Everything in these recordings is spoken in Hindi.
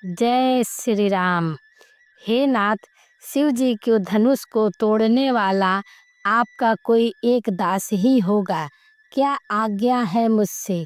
जय श्री राम। हे नाथ, शिव जी के धनुष को तोड़ने वाला आपका कोई एक दास ही होगा। क्या आज्ञा है मुझसे,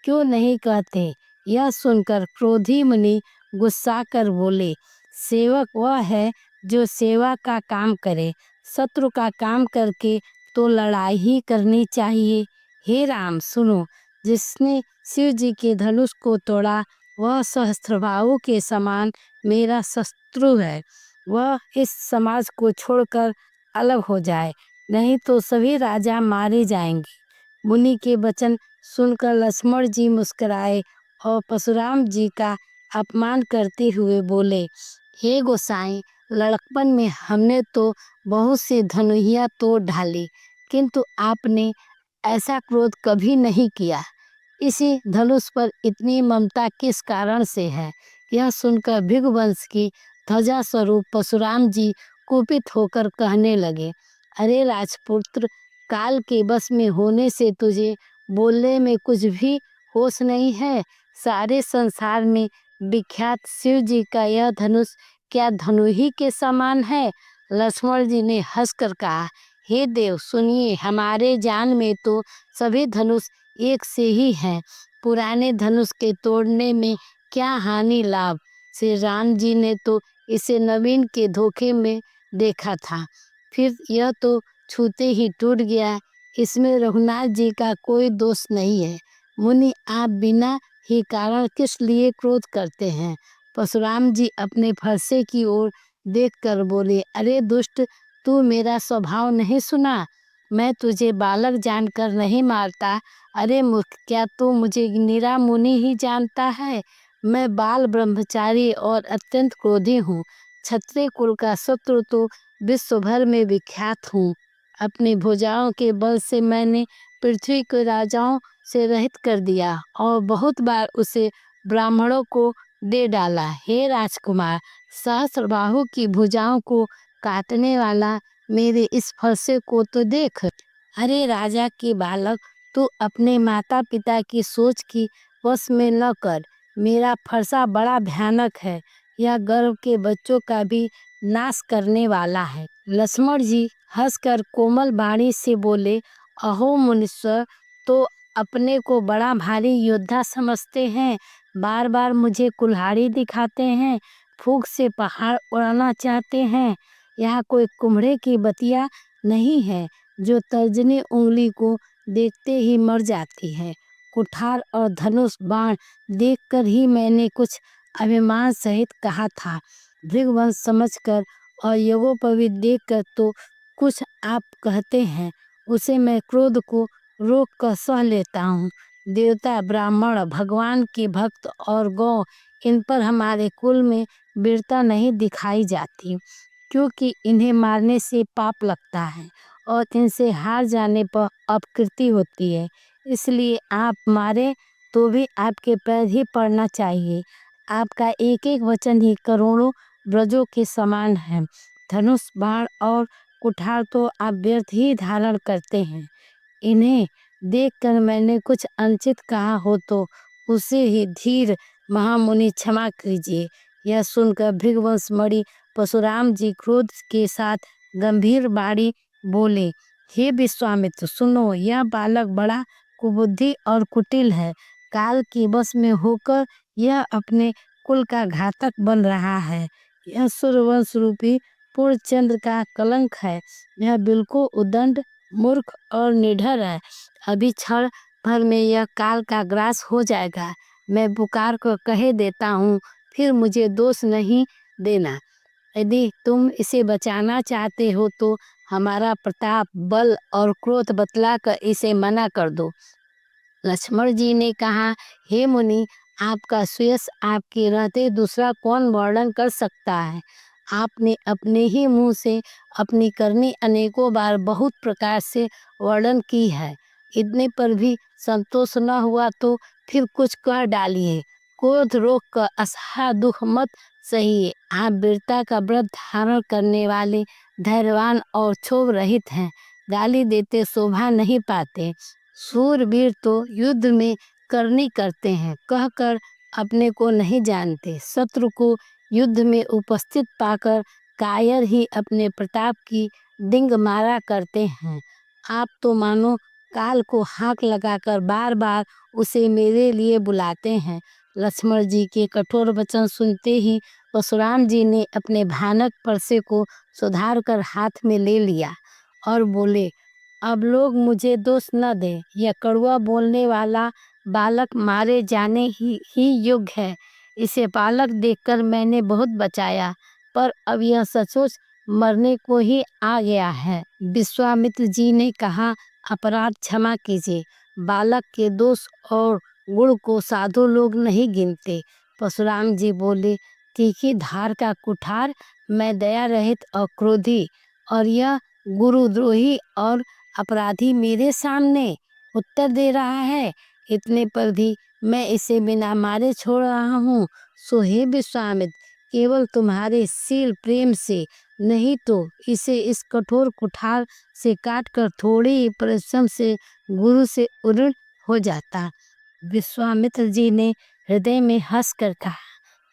क्यों नहीं कहते? यह सुनकर क्रोधी मुनि गुस्सा कर बोले, सेवक वह है जो सेवा का काम करे, शत्रु का काम करके तो लड़ाई ही करनी चाहिए। हे राम सुनो, जिसने शिव जी के धनुष को तोड़ा वह सहस्त्रबाहु के समान मेरा शत्रु है। वह इस समाज को छोड़कर अलग हो जाए, नहीं तो सभी राजा मारे जाएंगे। मुनि के वचन सुनकर लक्ष्मण जी मुस्कुराए और परशुराम जी का अपमान करते हुए बोले, हे गोसाई, लड़कपन में हमने तो बहुत सी धनुहियाँ तोड़ डाली, किंतु आपने ऐसा क्रोध कभी नहीं किया। इसी धनुष पर इतनी ममता किस कारण से है? यह सुनकर भृगुवंश की ध्वजा स्वरूप परशुराम जी कुपित होकर कहने लगे, अरे राजपुत्र, काल के बस में होने से तुझे बोलने में कुछ भी होश नहीं है। सारे संसार में विख्यात शिव जी का यह धनुष क्या धनु ही के समान है? लक्ष्मण जी ने हंसकर कहा, हे देव सुनिए, हमारे जान में तो सभी धनुष एक से ही हैं। पुराने धनुष के तोड़ने में क्या हानि लाभ? श्री राम जी ने तो इसे नवीन के धोखे में देखा था, फिर यह तो छूते ही टूट गया। इसमें रघुनाथ जी का कोई दोष नहीं है। मुनि, आप बिना ही कारण किस लिए क्रोध करते हैं? परशुराम जी अपने फरसे की ओर देखकर बोले, अरे दुष्ट, तू मेरा स्वभाव नहीं सुना? मैं तुझे बालक जानकर नहीं मारता। अरे मूर्ख, क्या तू मुझे निरा मुनि ही जानता है? मैं बाल ब्रह्मचारी और अत्यंत क्रोधी हूँ। क्षत्रिय कुल का शत्रु तो विश्व भर में विख्यात हूँ। अपनी भुजाओं के बल से मैंने पृथ्वी के राजाओं से रहित कर दिया और बहुत बार उसे ब्राह्मणों को दे डाला। हे राजकुमार, सहस्त्रबाहु की भुजाओं को काटने वाला मेरे इस फरसे को तो देख। अरे राजा के बालक, तू अपने माता पिता की सोच की वश में न कर। मेरा फरसा बड़ा भयानक है, यह गर्भ के बच्चों का भी नाश करने वाला है। लक्ष्मण जी हंसकर कोमल वाणी से बोले, अहो मुनीश्वर, तो अपने को बड़ा भारी योद्धा समझते हैं, बार बार मुझे कुल्हाड़ी दिखाते हैं, फूंक से पहाड़ उड़ाना चाहते हैं। यहाँ कोई कुम्हड़े की बतिया नहीं है जो तर्जनी उंगली को देखते ही मर जाती है। कुठार और धनुष बाण देखकर ही मैंने कुछ अभिमान सहित कहा था। भृगुवंश समझकर और यज्ञोपवीत देखकर तो कुछ आप कहते हैं, उसे मैं क्रोध को रोक कर सह लेता हूँ। देवता, ब्राह्मण, भगवान के भक्त और गौ, इन पर हमारे कुल में वीरता नहीं दिखाई जाती, क्योंकि इन्हें मारने से पाप लगता है और इनसे हार जाने पर अपकीर्ति होती है। इसलिए आप मारे तो भी आपके पैर ही पड़ना चाहिए। आपका एक एक वचन ही करोड़ों ब्रजों के समान है। धनुष, बाण और कुठार तो आप व्यर्थ ही धारण करते हैं। इन्हें देखकर मैंने कुछ अनुचित कहा हो तो उसे ही धीर महामुनि क्षमा कीजिए। यह सुनकर भृगुवंश मणि परशुराम जी क्रोध के साथ गंभीर वाणी बोले, हे विश्वामित्र सुनो, यह बालक बड़ा कुबुद्धि और कुटिल है। काल के वश में होकर यह अपने कुल का घातक बन रहा है। यह सूर्यवंश रूपी पूर्णचंद्र का कलंक है। यह बिल्कुल उद्दंड, मूर्ख और निडर है। अभी क्षण भर में यह काल का ग्रास हो जाएगा। मैं पुकार कर कह देता हूँ, फिर मुझे दोष नहीं देना। यदि तुम इसे बचाना चाहते हो तो हमारा प्रताप, बल और क्रोध बतलाकर इसे मना कर दो। लक्ष्मण जी ने कहा, हे मुनि, आपका सुयश आपके रहते दूसरा कौन वर्णन कर सकता है? आपने अपने ही मुंह से अपनी करनी अनेकों बार बहुत प्रकार से वर्णन की है। इतने पर भी संतोष न हुआ तो फिर कुछ कह डालिए। क्रोध रोक कर असहाय दुख मत सहिए। आप वीरता का व्रत धारण करने वाले धैर्यवान और क्षोभ रहित हैं। गाली देते शोभा नहीं पाते। शूरवीर तो युद्ध में करनी करते हैं, कहकर अपने को नहीं जानते। शत्रु को युद्ध में उपस्थित पाकर कायर ही अपने प्रताप की डिंग मारा करते हैं। आप तो मानो काल को हाक लगाकर बार बार उसे मेरे लिए बुलाते हैं। लक्ष्मण जी के कठोर वचन सुनते ही परशुराम जी ने अपने भयानक परसे को सुधार कर हाथ में ले लिया और बोले, अब लोग मुझे दोष न दें। यह कड़वा बोलने वाला बालक मारे जाने ही योग्य है। इसे बालक देखकर मैंने बहुत बचाया, पर अब यह सचमुच मरने को ही आ गया है। विश्वामित्र जी ने कहा, अपराध क्षमा कीजिए। बालक के दोष और गुण को साधु लोग नहीं गिनते। परशुराम जी बोले, तीखी धार का कुठार, मैं दया रहित और क्रोधी, और यह गुरुद्रोही और अपराधी मेरे सामने उत्तर दे रहा है। इतने पर भी मैं इसे बिना मारे छोड़ रहा हूँ। सो हे विश्वामित्र, केवल तुम्हारे शील प्रेम से, नहीं तो इसे इस कठोर कुठार से काटकर थोड़े ही परिश्रम से गुरु से उऋण हो जाता। विश्वामित्र जी ने हृदय में हंसकर कहा,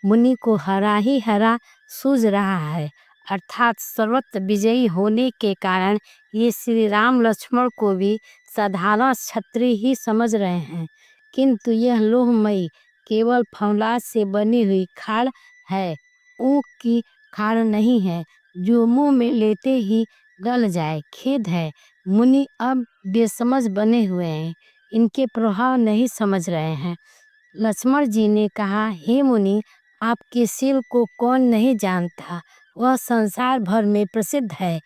मुनि को हरा ही हरा सूझ रहा है, अर्थात सर्वत्र विजयी होने के कारण ये श्री राम लक्ष्मण को भी साधारण क्षत्रिय ही समझ रहे हैं। किंतु यह लोहमयी केवल फौलाद से बनी हुई खाड़ है, ऊख की खाड़ नहीं है जो मुंह में लेते ही गल जाए। खेद है, मुनि अब बेसमझ बने हुए हैं, इनके प्रभाव नहीं समझ रहे हैं। लक्ष्मण जी ने कहा, हे मुनि, आपके शील को कौन नहीं जानता, वह संसार भर में प्रसिद्ध है।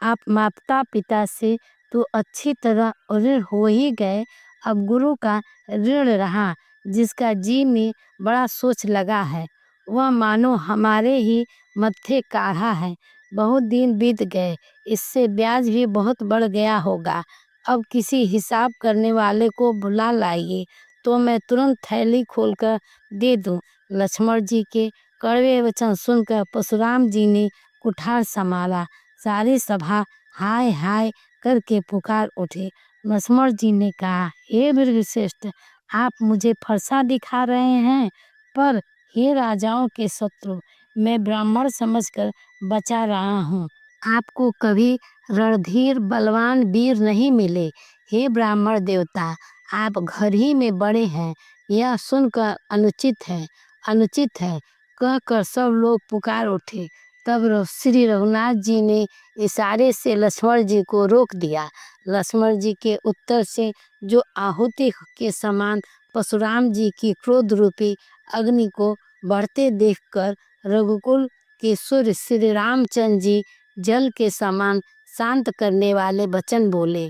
आप माता पिता से तो अच्छी तरह ऋण हो ही गए, अब गुरु का ऋण रहा। जिसका जी में बड़ा सोच लगा है, वह मानो हमारे ही मत्थे काढ़ा है। बहुत दिन बीत गए, इससे ब्याज भी बहुत बढ़ गया होगा। अब किसी हिसाब करने वाले को बुला लाइए, तो मैं तुरंत थैली खोलकर दे दूं। लक्ष्मण जी के कड़वे वचन सुनकर परशुराम जी ने कुठार संभाला। सारी सभा हाय हाय करके पुकार उठे। लक्ष्मण जी ने कहा, हे वीरश्रेष्ठ, आप मुझे फरसा दिखा रहे हैं, पर हे राजाओं के शत्रु, मैं ब्राह्मण समझकर बचा रहा हूँ। आपको कभी रणधीर बलवान वीर नहीं मिले। हे ब्राह्मण देवता, आप घर ही में बड़े हैं, यह सुनकर अनुचित है कहकर सब लोग पुकार उठे। तब श्री रघुनाथ जी ने इशारे से लक्ष्मण जी को रोक दिया। लक्ष्मण जी के उत्तर से जो आहुति के समान परशुराम जी की क्रोध रूपी अग्नि को बढ़ते देखकर रघुकुल के सूर्य श्री रामचंद्र जी जल के समान शांत करने वाले वचन बोले,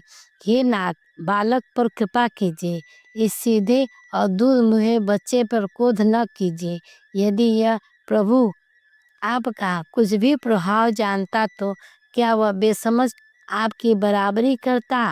हे नाथ, बालक पर कृपा कीजिए। इस सीधे और दूध मुहे बच्चे पर क्रोध न कीजिए। यदि यह प्रभु आपका कुछ भी प्रभाव जानता तो क्या वह बेसमझ आपकी बराबरी करता।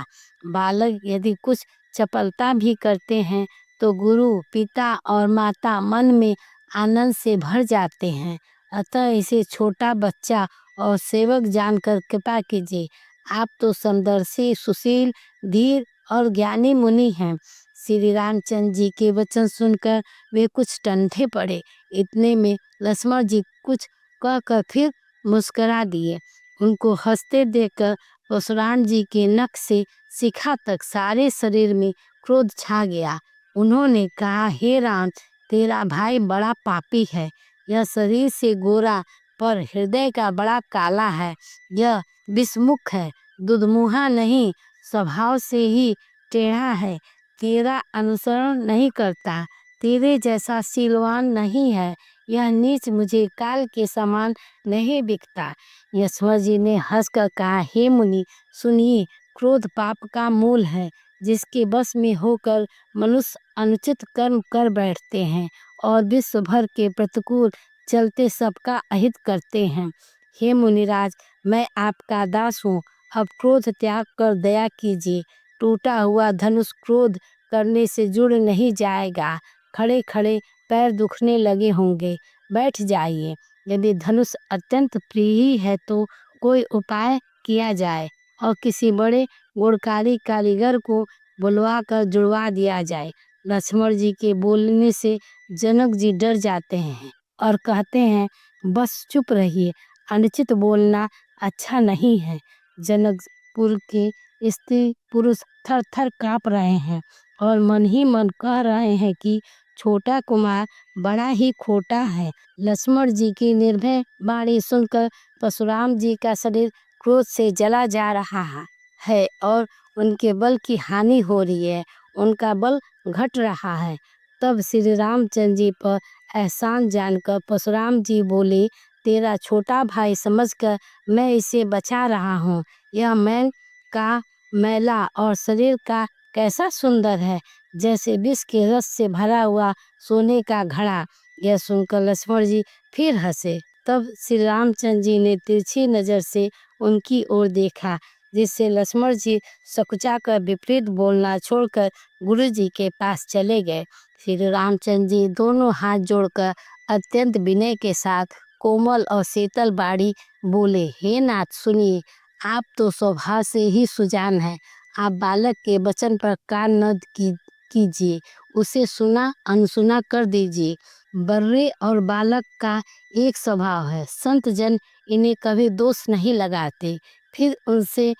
बालक यदि कुछ चपलता भी करते हैं तो गुरु पिता और माता मन में आनंद से भर जाते हैं। अतः इसे छोटा बच्चा और सेवक जानकर कृपा कीजिए। आप तो समदर्शी, सुशील, धीर और ज्ञानी मुनि हैं। श्री रामचंद्र जी के वचन सुनकर वे कुछ टंठे पड़े। इतने में लक्ष्मण जी कुछ कहकर फिर मुस्करा दिए। उनको हंसते देखकर परशुराम जी के नख से शिखा तक सारे शरीर में क्रोध छा गया। उन्होंने कहा, हे राम, तेरा भाई बड़ा पापी है। यह शरीर से गोरा पर हृदय का बड़ा काला है। यह विषमुख है, दुधमुहा नहीं, स्वभाव से ही टेढ़ा है। तेरा अनुसरण नहीं करता, तेरे जैसा शीलवान नहीं है। यह नीच मुझे काल के समान नहीं बिकता। यशवर जी ने हंसकर कहा, हे मुनि, सुनिए, क्रोध पाप का मूल है, जिसके बस में होकर मनुष्य अनुचित कर्म कर बैठते हैं और विश्व भर के प्रतिकूल चलते सबका अहित करते हैं। हे मुनिराज, मैं आपका दास हूँ, अब क्रोध त्याग कर दया कीजिए। टूटा हुआ धनुष क्रोध करने से जुड़ नहीं जाएगा। खड़े खड़े पैर दुखने लगे होंगे, बैठ जाइए। यदि धनुष अत्यंत प्रिय ही है तो कोई उपाय किया जाए और किसी बड़े गुणकारी कारीगर को बुलवा कर जुड़वा दिया जाए। लक्ष्मण जी के बोलने से जनक जी डर जाते हैं और कहते हैं, बस चुप रहिए, अनुचित बोलना अच्छा नहीं है। जनकपुर के स्त्री पुरुष थर थर काँप रहे हैं और मन ही मन कह रहे हैं कि छोटा कुमार बड़ा ही खोटा है। लक्ष्मण जी की निर्भय वाणी सुनकर परशुराम जी का शरीर क्रोध से जला जा रहा है और उनके बल की हानि हो रही है, उनका बल घट रहा है। तब श्री रामचंद्र जी पर एहसान जानकर परशुराम जी बोले, तेरा छोटा भाई समझकर मैं इसे बचा रहा हूँ। यह मैल का मैला और शरीर का कैसा सुंदर है, जैसे विष के रस से भरा हुआ सोने का घड़ा। यह सुनकर लक्ष्मण जी फिर हंसे। तब श्री रामचंद्र जी ने तिरछी नज़र से उनकी ओर देखा, जिससे लक्ष्मण जी सकुचा कर विपरीत बोलना छोड़कर गुरु जी के पास चले गए। श्री रामचंद्र जी दोनों हाथ जोड़कर अत्यंत विनय के साथ कोमल और शीतल बाणी बोले, हे नाथ सुनिए, आप तो स्वभाव से ही सुजान हैं। आप बालक के वचन पर कान न कीजिए, उसे सुना अनसुना कर दीजिए। बर्रे और बालक का एक स्वभाव है, संत जन इन्हें कभी दोष नहीं लगाते, फिर उनसे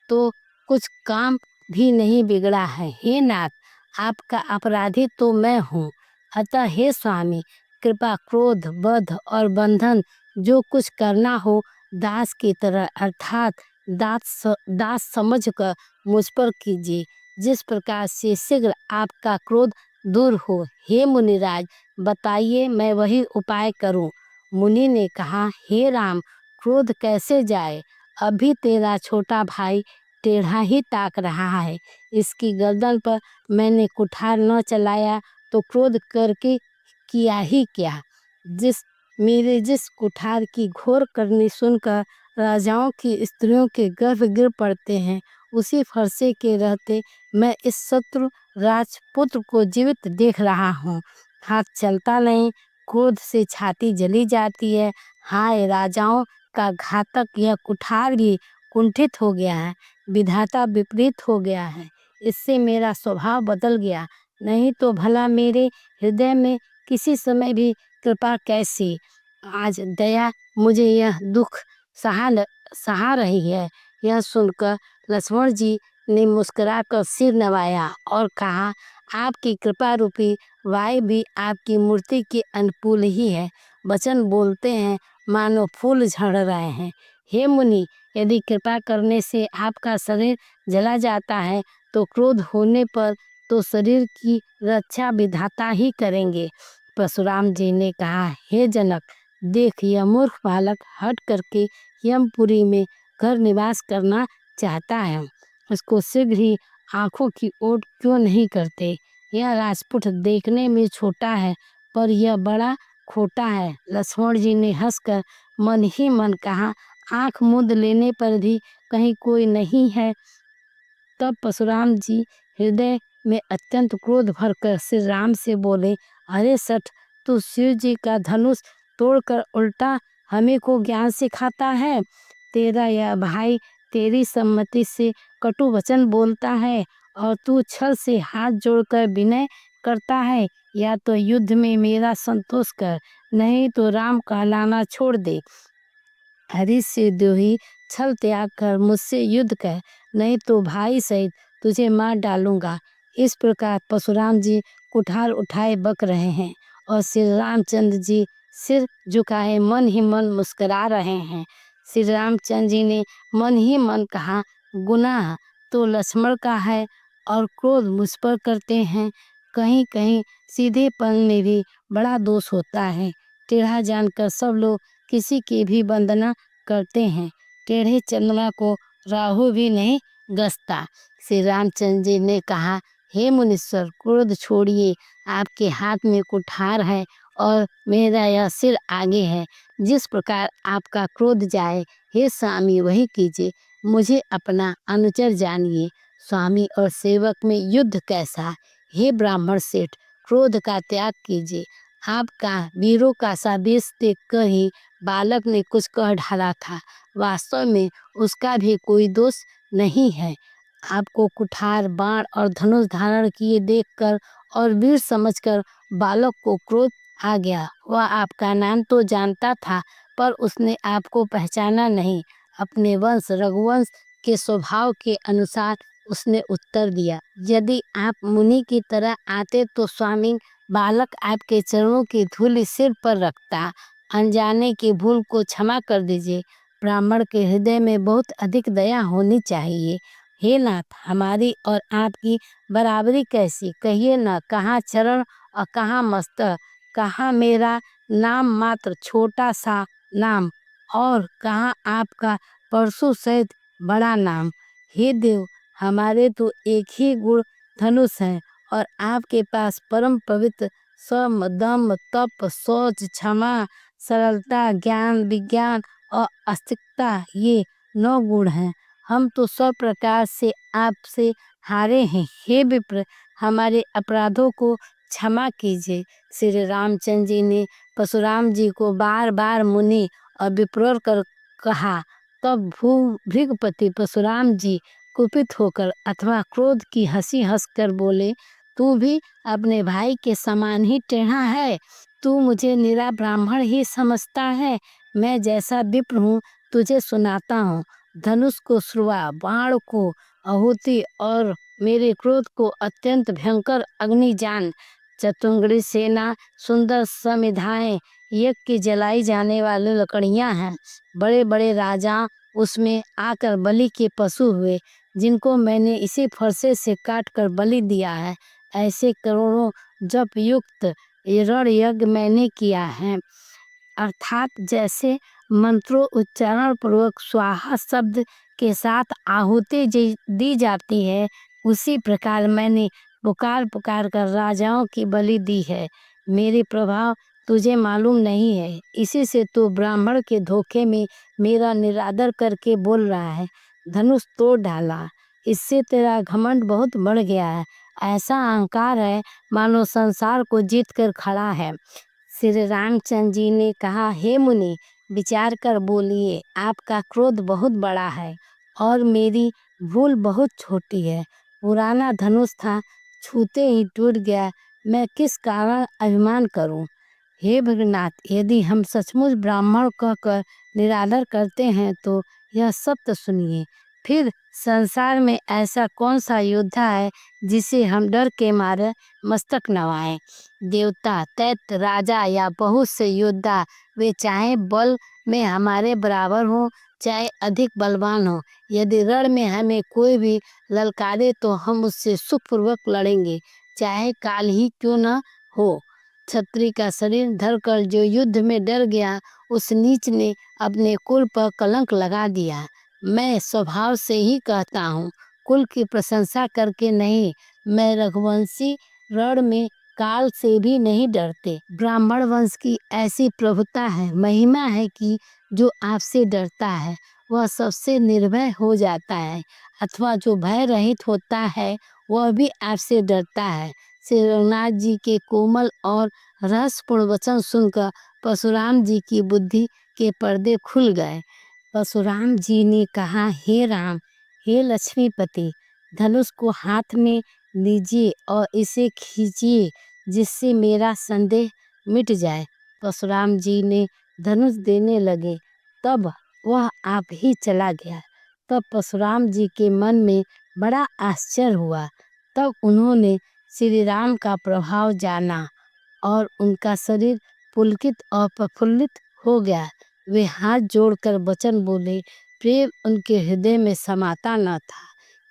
तो कुछ काम भी नहीं बिगड़ा है। हे नाथ, आपका अपराधी तो मैं हूँ, अतः हे स्वामी, कृपा क्रोध वध और बंधन जो कुछ करना हो दास की तरह अर्थात दास समझकर मुझ पर कीजिए, जिस प्रकार से शीघ्र आपका क्रोध दूर हो। हे मुनिराज, बताइए मैं वही उपाय करूं। मुनि ने कहा, हे राम, क्रोध कैसे जाए? अभी तेरा छोटा भाई टेढ़ा ही ताक रहा है, इसकी गर्दन पर मैंने कुठार न चलाया तो क्रोध करके किया ही क्या। जिस कुठार की घोर करनी सुनकर राजाओं की स्त्रियों के गर्भ गिर पड़ते हैं, उसी फरसे के रहते मैं इस शत्रु राजपुत्र को जीवित देख रहा हूँ। हाथ चलता नहीं, क्रोध से छाती जली जाती है। हाय, राजाओं का घातक यह कुठार भी कुंठित हो गया है, विधाता विपरीत हो गया है, इससे मेरा स्वभाव बदल गया, नहीं तो भला मेरे हृदय में किसी समय भी कृपा कैसी। आज दया मुझे यह दुख सहा रही है। यह सुनकर लक्ष्मण जी ने मुस्कुराकर सिर नवाया और कहा, आपकी कृपा रूपी वायु भी आपकी मूर्ति के अनुकूल ही है। वचन बोलते हैं मानो फूल झड़ रहे हैं। हे मुनि, यदि कृपा करने से आपका शरीर जला जाता है तो क्रोध होने पर तो शरीर की रक्षा विधाता ही करेंगे। परशुराम जी ने कहा, हे जनक, देख यह मूर्ख बालक हट करके यमपुरी में घर निवास करना चाहता है, उसको शीघ्र ही आंखों की ओट क्यों नहीं करते। यह राजपूत देखने में छोटा है पर यह बड़ा खोटा है। लक्ष्मण जी ने हंसकर मन ही मन कहा, आंख मूंद लेने पर भी कहीं कोई नहीं है। तब परशुराम जी हृदय में अत्यंत क्रोध भरकर श्री राम से बोले, अरे सठ, तू शिव जी का धनुष तोड़कर उल्टा हमें को ज्ञान सिखाता है। तेरा यह भाई तेरी सम्मति से कटु वचन बोलता है और तू छल से हाथ जोड़कर विनय करता है। या तो युद्ध में मेरा संतोष कर, नहीं तो राम कहलाना छोड़ दे। हरि से द्रोही छल त्याग कर मुझसे युद्ध कर, नहीं तो भाई सहित तुझे मार डालूंगा। इस प्रकार परशुराम जी कुठार उठाए बक रहे हैं और श्री रामचंद्र जी सिर झुकाए मन ही मन मुस्कुरा रहे हैं। श्री रामचंद्र जी ने मन ही मन कहा, गुनाह तो लक्ष्मण का है और क्रोध मुझ पर करते हैं। कहीं कहीं सीधेपन में भी बड़ा दोष होता है। टेढ़ा जानकर सब लोग किसी की भी वंदना करते हैं, टेढ़े चंद्रमा को राहु भी नहीं गसता। श्री रामचंद्र जी ने कहा, हे मुनीश्वर, क्रोध छोड़िए, आपके हाथ में कुठार है और मेरा यह सिर आगे है। जिस प्रकार आपका क्रोध जाए, हे स्वामी वही कीजिए। मुझे अपना अनुचर जानिए। स्वामी और सेवक में युद्ध कैसा। हे ब्राह्मण सेठ, क्रोध का त्याग कीजिए। आपका वीरों का सा वेश देख कर ही बालक ने कुछ कह डाला था, वास्तव में उसका भी कोई दोष नहीं है। आपको कुठार बाण और धनुष धारण किए देखकर और वीर समझकर बालक को क्रोध आ गया। वह आपका नाम तो जानता था, पर उसने आपको पहचाना नहीं। अपने वंश रघुवंश के स्वभाव के अनुसार उसने उत्तर दिया, यदि आप मुनि की तरह आते तो स्वामी, बालक आपके चरणों की धूल सिर पर रखता। अनजाने की भूल को क्षमा कर दीजिए। ब्राह्मण के हृदय में बहुत अधिक दया होनी चाहिए। हे नाथ, हमारी और आपकी बराबरी कैसी, कहिए न। कहाँ चरण और कहाँ मस्तक, कहाँ मेरा नाम मात्र छोटा सा नाम, और कहाँ आपका परशु सहित बड़ा नाम। हे देव, हमारे तो एक ही गुण धनुष है, और आपके पास परम पवित्र सम दम तप शौच क्षमा सरलता ज्ञान विज्ञान और अस्तिकता, ये 9 गुण हैं। हम तो सब प्रकार से आपसे हारे हैं। हे विप्र, हमारे अपराधों को क्षमा कीजिए। श्री रामचंद्र जी ने परशुराम जी को बार बार मुनि और विप्र कर कहा। तब भृगुपति परशुराम जी कुपित होकर अथवा क्रोध की हंसी हंसकर बोले, तू भी अपने भाई के समान ही टेढ़ा है। तू मुझे निरा ब्राह्मण ही समझता है। मैं जैसा विप्र हूँ तुझे सुनाता हूँ। धनुष को श्रुवा, बाण को आहुति और मेरे क्रोध को अत्यंत भयंकर अग्नि जान। चतुंगड़ी सेना, सुंदर समिधाएं, यज्ञ की जलाई जाने वाली लकड़ियां हैं। बड़े बड़े राजा उसमें आकर बलि के पशु हुए, जिनको मैंने इसी फरसे से काट कर बलि दिया है। ऐसे करोड़ों जप युक्त रण यज्ञ मैंने किया है। अर्थात जैसे मंत्रों उच्चारण पूर्वक स्वाहा शब्द के साथ आहुति दी जाती है, उसी प्रकार मैंने पुकार पुकार कर राजाओं की बलि दी है। मेरे प्रभाव तुझे मालूम नहीं है, इसी से तू ब्राह्मण के धोखे में मेरा निरादर करके बोल रहा है। धनुष तोड़ डाला, इससे तेरा घमंड बहुत बढ़ गया है। ऐसा अहंकार है मानो संसार को जीत कर खड़ा है। श्री रामचंद्र जी ने कहा, हे मुनि, विचार कर बोलिए। आपका क्रोध बहुत बड़ा है और मेरी भूल बहुत छोटी है। पुराना धनुष था, छूते ही टूट गया। मैं किस कारण अभिमान करूं? हे भगन्नाथ, यदि हम सचमुच ब्राह्मण कहकर निरादर करते हैं तो यह सत्य सुनिए। फिर संसार में ऐसा कौन सा योद्धा है जिसे हम डर के मारे मस्तक नवाएं? देवता, दैत्य, राजा या बहुत से योद्धा, वे चाहे बल में हमारे बराबर हों चाहे अधिक बलवान हो, यदि रण में हमें कोई भी ललकारे तो हम उससे सुखपूर्वक लड़ेंगे, चाहे काल ही क्यों न हो। क्षत्रिय का शरीर धरकर जो युद्ध में डर गया, उस नीच ने अपने कुल पर कलंक लगा दिया। मैं स्वभाव से ही कहता हूँ, कुल की प्रशंसा करके नहीं। मैं रघुवंशी रण में काल से भी नहीं डरते। ब्राह्मण वंश की ऐसी प्रभुता है, महिमा है कि जो आपसे डरता है वह सबसे निर्भय हो जाता है, अथवा जो भय रहित होता है वह भी आपसे डरता है। श्री रघुनाथ जी के कोमल और रहस्यपूर्ण वचन सुनकर परशुराम जी की बुद्धि के पर्दे खुल गए। परशुराम जी ने कहा, हे राम, हे लक्ष्मीपति, धनुष को हाथ में लीजिए और इसे खींचिए, जिससे मेरा संदेह मिट जाए। परशुराम जी ने धनुष देने लगे, तब वह आप ही चला गया। तब परशुराम जी के मन में बड़ा आश्चर्य हुआ। तब उन्होंने श्री राम का प्रभाव जाना और उनका शरीर पुलकित और प्रफुल्लित हो गया। वे हाथ जोड़कर वचन बोले, प्रेम उनके हृदय में समाता न था।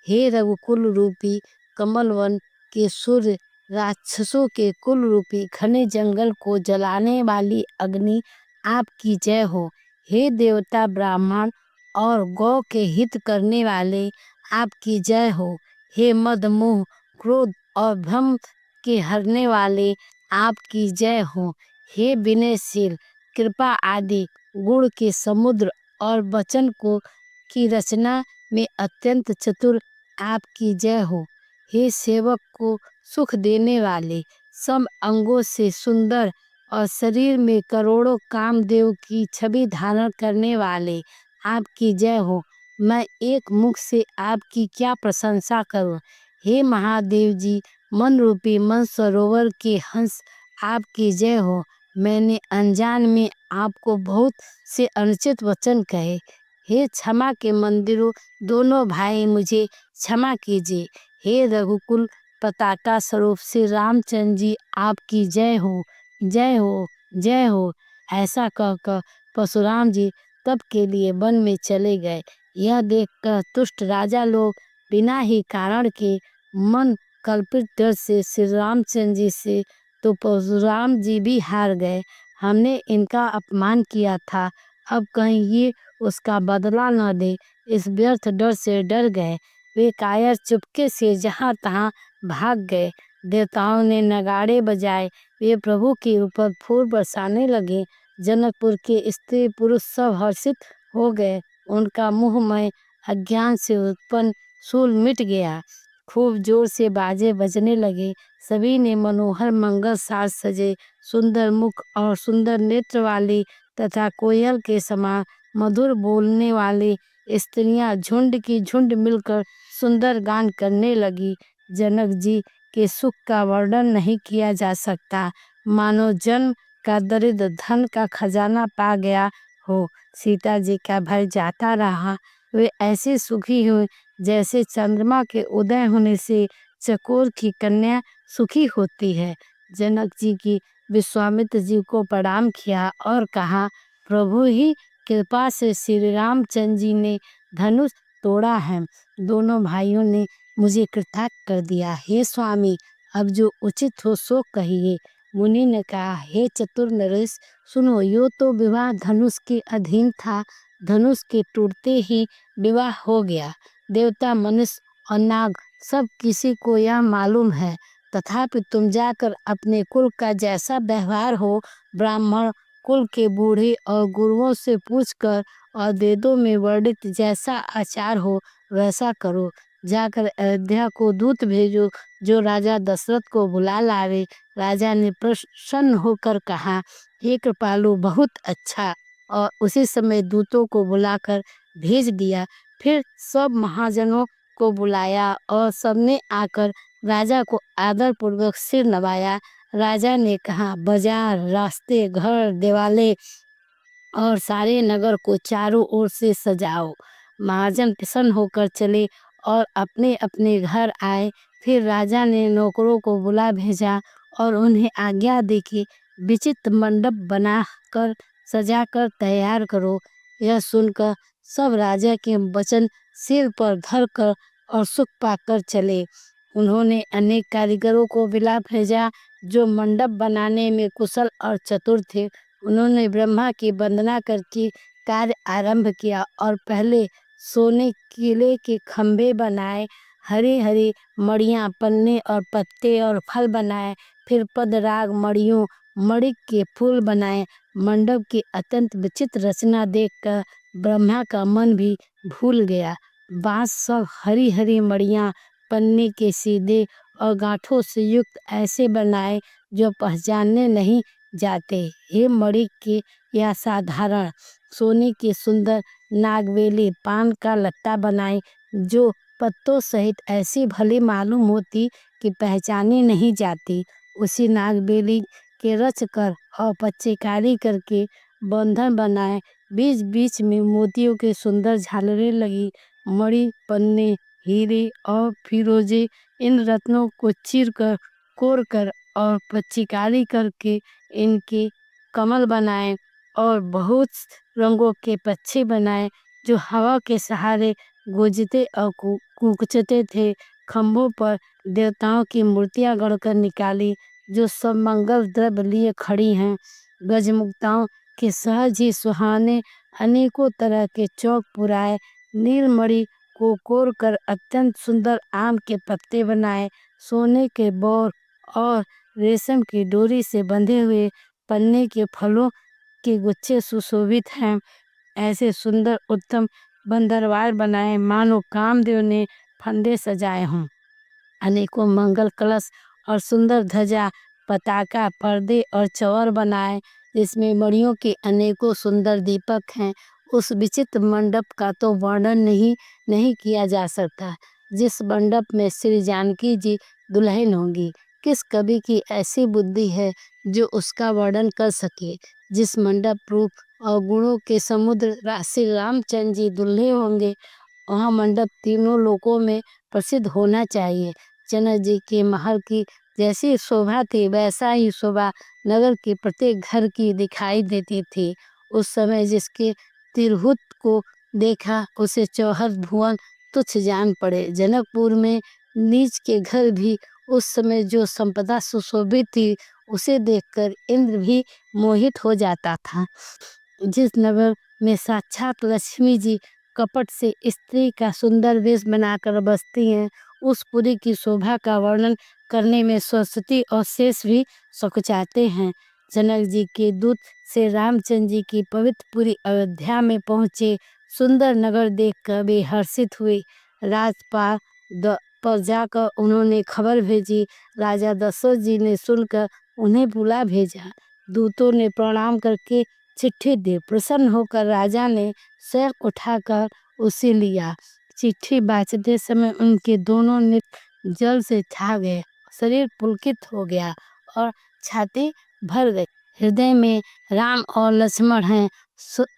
हे रघुकुल रूपी कमलवन के सूर्य, राक्षसों के कुल रूपी घने जंगल को जलाने वाली अग्नि, आपकी जय हो। हे देवता ब्राह्मण और गौ के हित करने वाले, आपकी जय हो। हे मद मोह क्रोध और भ्रम के हरने वाले, आपकी जय हो। हे विनयशील कृपा आदि गुण के समुद्र और वचन को की रचना में अत्यंत चतुर, आपकी जय हो। हे सेवक को सुख देने वाले, सब अंगों से सुंदर और शरीर में करोड़ों कामदेव की छवि धारण करने वाले, आपकी जय हो। मैं एक मुख से आपकी क्या प्रशंसा करूं। हे महादेव जी, मन रूपी मन सरोवर के हंस आपकी जय हो। मैंने अनजान में आपको बहुत से अनुचित वचन कहे। हे क्षमा के मंदिरों दोनों भाई मुझे क्षमा कीजिए। हे रघुकुल पताका स्वरूप श्री रामचंद्र जी आपकी जय हो, जय हो, जय हो। ऐसा कहकर परशुराम जी तब के लिए वन में चले गए। यह देखकर तुष्ट राजा लोग बिना ही कारण के मन कल्पित डर से श्री रामचंद्र जी से तो परशुराम जी भी हार गए। हमने इनका अपमान किया था, अब कहीं ये उसका बदला न दे, इस व्यर्थ डर से डर गए। वे कायर चुपके से जहाँ तहाँ भाग गए। देवताओं ने नगाड़े बजाए, वे प्रभु के ऊपर फूल बरसाने लगे। जनकपुर के स्त्री पुरुष सब हर्षित हो गए। उनका मुंहमय अज्ञान से उत्पन्न शूल मिट गया। खूब जोर से बाजे बजने लगे। सभी ने मनोहर मंगल साज सजे, सुंदर मुख और सुंदर नेत्र वाली तथा कोयल के समान मधुर बोलने वाली स्त्रियां झुंड की झुंड मिलकर सुंदर गान करने लगी। जनक जी के सुख का वर्णन नहीं किया जा सकता, मानो जन्म का दरिद्र धन का खजाना पा गया हो। सीता जी का भय जाता रहा। वे ऐसे सुखी हुए जैसे चंद्रमा के उदय होने से चकोर की कन्या सुखी होती है। जनक जी की विश्वामित्र जी को प्रणाम किया और कहा, प्रभु ही कृपा से श्री रामचंद्र जी ने धनुष तोड़ा है। दोनों भाइयों ने मुझे कृतार्थ कर दिया। हे स्वामी, अब जो उचित हो सो कहिए। मुनि ने कहा, हे चतुर नरेश, सुनो, यो तो विवाह धनुष के अधीन था। धनुष के टूटते ही विवाह हो गया। देवता, मनुष्य और नाग सब किसी को यह मालूम है। तथापि तुम जाकर अपने कुल का जैसा व्यवहार हो, ब्राह्मण कुल के बूढ़े और गुरुओं से पूछकर और वेदों में वर्णित जैसा आचार हो वैसा करो। जाकर अयोध्या को दूत भेजो जो राजा दशरथ को बुला लावे। राजा ने प्रसन्न होकर कहा, हे कृपालु, बहुत अच्छा। और उसी समय दूतों को बुलाकर भेज दिया। फिर सब महाजनों को बुलाया और सबने आकर राजा को आदर पूर्वक सिर नवाया। राजा ने कहा, बाजार, रास्ते, घर, देवाले और सारे नगर को चारों ओर से सजाओ। महाजन प्रसन्न होकर चले और अपने अपने घर आए। फिर राजा ने नौकरों को बुला भेजा और उन्हें आज्ञा दी कि विचित्र मंडप बनाकर सजाकर तैयार करो। यह सुनकर सब राजा के वचन सिर पर धरकर और सुख पाकर चले। उन्होंने अनेक कारीगरों को बुला भेजा जो मंडप बनाने में कुशल और चतुर थे। उन्होंने ब्रह्मा की वंदना करके कार्य आरंभ किया और पहले सोने किले के खंभे बनाए, हरी हरी मड़ियाँ, पन्ने और पत्ते और फल बनाए। फिर पदराग मड़ियों मणिक के फूल बनाए। मंडप की अत्यंत विचित्र रचना देखकर ब्रह्मा का मन भी भूल गया। बांस सब हरी हरी मड़ियाँ पन्ने के सीधे और गांठों से युक्त ऐसे बनाए जो पहचानने नहीं जाते। हे मणि के या साधारण सोने के सुंदर नागवेली पान का लट्टा बनाए जो पत्तों सहित ऐसी भली मालूम होती कि पहचानी नहीं जाती। उसी नागबेली के रच कर और पच्चीकारी करके बंधन बनाए। बीच बीच में मोतियों के सुंदर झालरें लगी। मणि, पन्ने, हीरे और फिरोजे इन रत्नों को चीर कर, कोर कर और पच्चीकारी करके इनके कमल बनाए और बहुत रंगों के पक्षी बनाए जो हवा के सहारे गूंजते और कूकचते थे। खंभों पर देवताओं की मूर्तियां गढ़कर निकाली जो सब मंगल द्रव्य लिए खड़ी हैं। गजमुक्ताओं के सहज ही सुहाने अनेकों तरह के चौक पुराए। नीलमणि को कोर कर अत्यंत सुंदर आम के पत्ते बनाए। सोने के बोर और रेशम की डोरी से बंधे हुए पन्ने के फलों के गुच्छे सुशोभित हैं। ऐसे सुंदर उत्तम बंदरवाल बनाए मानो कामदेव ने फंदे सजाए हों। अनेकों मंगल कलश और सुंदर ध्वजा, पताका, पर्दे और चौर बनाए जिसमें मणियों के अनेकों सुंदर दीपक हैं। उस विचित्र मंडप का तो वर्णन नहीं किया जा सकता। जिस मंडप में श्री जानकी जी दुल्हन होंगी। किस कवि की ऐसी बुद्धि है जो उसका वर्णन कर सके। जिस मंडप रूप और गुणों के समुद्र श्री रामचंद्र जी दूल्हे होंगे, वहाँ मंडप तीनों लोकों में प्रसिद्ध होना चाहिए। जनक जी के महल की जैसी शोभा थी, वैसा ही शोभा नगर के प्रत्येक घर की दिखाई देती थी। उस समय जिसके तिरहुत को देखा, उसे चौहर भुवन तुच्छ जान पड़े। जनकपुर में नीच के घर भी उस समय जो संपदा सुशोभित थी, उसे देखकर इंद्र भी मोहित हो जाता था। जिस नगर में साक्षात लक्ष्मी जी कपट से स्त्री का सुंदर वेश बनाकर बसती हैं, उस पुरी की शोभा का वर्णन करने में सरस्वती और शेष भी सकुचाते हैं। जनक जी के दूत से रामचंद्र जी की पवित्र पुरी अयोध्या में पहुँचे। सुंदर नगर देखकर वे हर्षित हुए। राजपाल पर जाकर उन्होंने खबर भेजी। राजा दशरथ जी ने सुनकर उन्हें बुला भेजा। दूतों ने प्रणाम करके चिट्ठी दी। प्रसन्न होकर राजा ने सर उठाकर उसे लिया। चिट्ठी बाँचते समय उनके दोनों नेत्र जल से छा गए, शरीर पुलकित हो गया और छाती भर गई। हृदय में राम और लक्ष्मण हैं,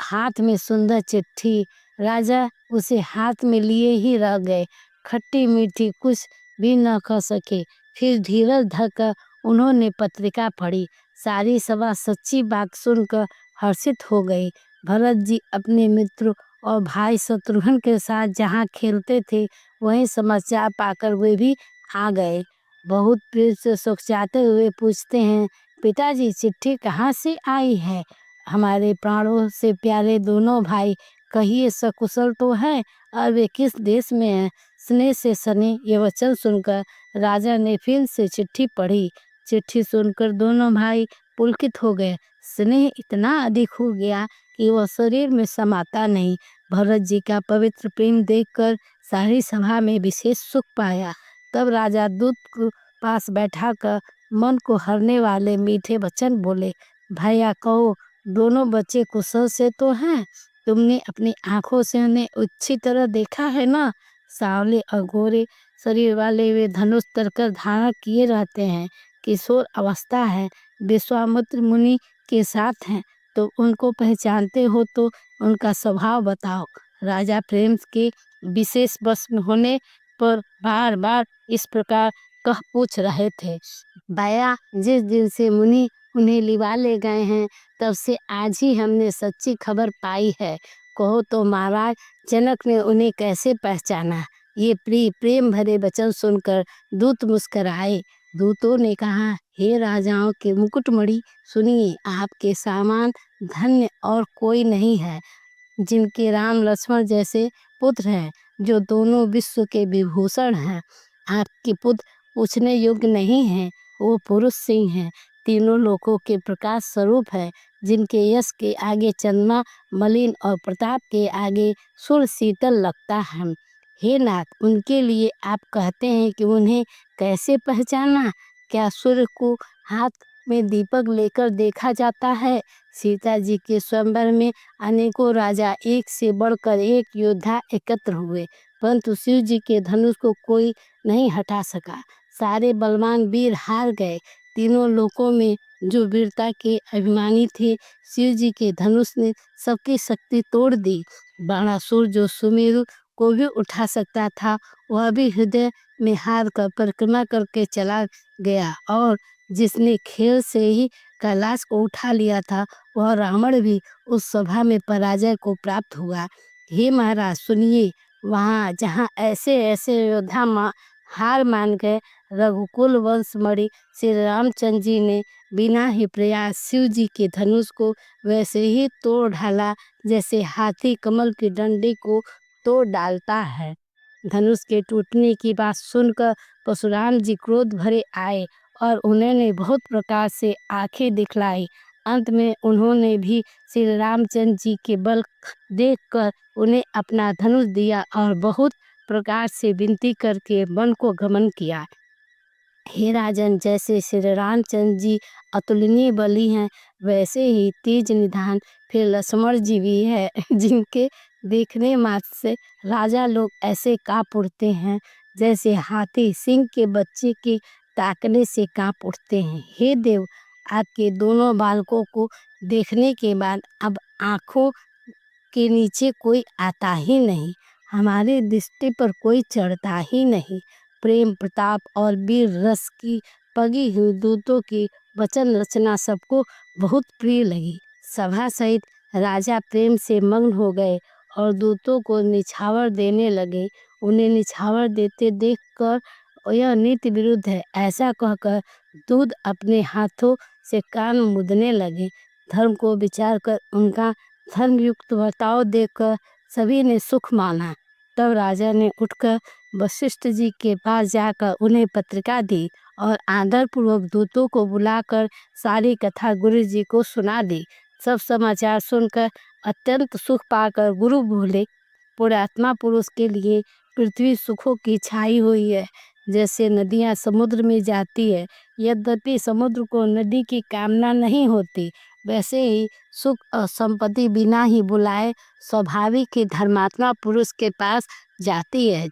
हाथ में सुंदर चिट्ठी। राजा उसे हाथ में लिए ही रह गए, खट्टी मीठी कुछ भी न कह सके। फिर धीरज धरकर उन्होंने पत्रिका पढ़ी। सारी सभा सच्ची बात सुनकर हर्षित हो गई। भरत जी अपने मित्र और भाई शत्रुघ्न के साथ जहाँ खेलते थे, वहीं समाचार पाकर वे भी आ गए। बहुत प्रेम से सुखचाते हुए पूछते हैं, पिताजी चिट्ठी कहाँ से आई है? हमारे प्राणों से प्यारे दोनों भाई, कहिए सकुशल तो है और वे किस देश में हैं? स्नेह से सने ये वचन सुनकर राजा ने फिर से चिट्ठी पढ़ी। चिट्ठी सुनकर दोनों भाई पुलकित हो गए। स्नेह इतना अधिक हो गया कि वह शरीर में समाता नहीं। भरत जी का पवित्र प्रेम देखकर सारी सभा में विशेष सुख पाया। तब राजा दूत को पास बैठाकर मन को हरने वाले मीठे वचन बोले। भैया कहो, दोनों बच्चे कुशल से तो हैं? तुमने अपनी आंखों से उन्हें अच्छी तरह देखा है ना? सांवले और गोरे शरीर वाले वे धनुष तरकर धारण किए रहते हैं। किशोर अवस्था है, विश्वामित्र मुनि के साथ हैं, तो उनको पहचानते हो तो उनका स्वभाव बताओ। राजा प्रेम के विशेष वश में होने पर बार बार इस प्रकार कह पूछ रहे थे। भैया, जिस दिन से मुनि उन्हें लिवा ले गए हैं, तब से आज ही हमने सच्ची खबर पाई है। कहो तो महाराज, जनक ने उन्हें कैसे पहचाना? ये प्रेम भरे वचन सुनकर दूत मुस्कुराए। दूतों ने कहा, हे राजाओं के मुकुटमणि, सुनिए, आपके समान धन्य और कोई नहीं है। जिनके राम लक्ष्मण जैसे पुत्र हैं, जो दोनों विश्व के विभूषण हैं। आपके पुत्र पूछने योग्य नहीं हैं, वो पुरुष सिंह हैं, तीनों लोकों के प्रकाश स्वरूप है। जिनके यश के आगे चंद्रमा मलिन और प्रताप के आगे सूर्य शीतल लगता है। हे नाथ, उनके लिए आप कहते हैं कि उन्हें कैसे पहचाना? क्या सूर्य को हाथ में दीपक लेकर देखा जाता है? सीता जी के स्वयंवर में अनेकों राजा एक से बढ़कर एक योद्धा एकत्र हुए, परंतु शिव जी के धनुष को कोई नहीं हटा सका। सारे बलवान वीर हार गए। तीनों लोकों में जो वीरता के अभिमानी थे, शिव जी के धनुष ने सबकी शक्ति तोड़ दी। बाणासुर जो सुमेरु को भी उठा सकता था, वह भी हृदय में हार कर परिक्रमा करके चला गया। और जिसने खेल से ही कैलाश को उठा लिया था, वह रावण भी उस सभा में पराजय को प्राप्त हुआ। हे महाराज सुनिए, वहाँ जहाँ ऐसे ऐसे योद्धा हार मान गए, रघुकुल वंश मणि श्री रामचंद्र जी ने बिना ही प्रयास शिव जी के धनुष को वैसे ही तोड़ डाला, जैसे हाथी कमल की डंडी को तोड़ डालता है। धनुष के टूटने की बात सुनकर परशुराम जी क्रोध भरे आए और उन्होंने बहुत प्रकार से आंखें दिखलाई। अंत में उन्होंने भी श्री रामचंद्र जी के बल देखकर उन्हें अपना धनुष दिया और बहुत प्रकार से विनती करके वन को गमन किया। हे राजन, जैसे श्री रामचंद्र जी अतुलनीय बली हैं, वैसे ही तेज निधान फिर लक्ष्मण जी भी है, जिनके देखने मात्र से राजा लोग ऐसे काँप उठते हैं। जैसे हाथी सिंह के बच्चे के ताकने से कांप उठते हैं। हे देव, आपके दोनों बालकों को देखने के बाद अब आंखों के नीचे कोई आता ही नहीं, हमारी दृष्टि पर कोई चढ़ता ही नहीं। प्रेम प्रताप और वीर रस की पगी हुई दूतों की वचन रचना सबको बहुत प्रिय लगी। सभा सहित राजा प्रेम से मग्न हो गए और दूतों को निछावर देने लगे। उन्हें निछावर देते देखकर यह नीति विरुद्ध है ऐसा कहकर दूत अपने हाथों से कान मुदने लगे। धर्म को विचार कर उनका धर्मयुक्त बर्ताव देखकर सभी ने सुख माना। तब राजा ने उठकर वशिष्ठ जी के पास जाकर उन्हें पत्रिका दी और आदरपूर्वक दूतों को बुलाकर सारी कथा गुरु जी को सुना दी। सब समाचार सुनकर अत्यंत सुख पाकर गुरु बोले, पुण्यात्मा पुरुष के लिए पृथ्वी सुखों की छाई हुई है, जैसे नदियां समुद्र में जाती है। यद्यपि समुद्र को नदी की कामना नहीं होती, वैसे ही सुख और संपत्ति बिना ही बुलाए स्वाभाविक ही धर्मात्मा पुरुष के पास जाती है।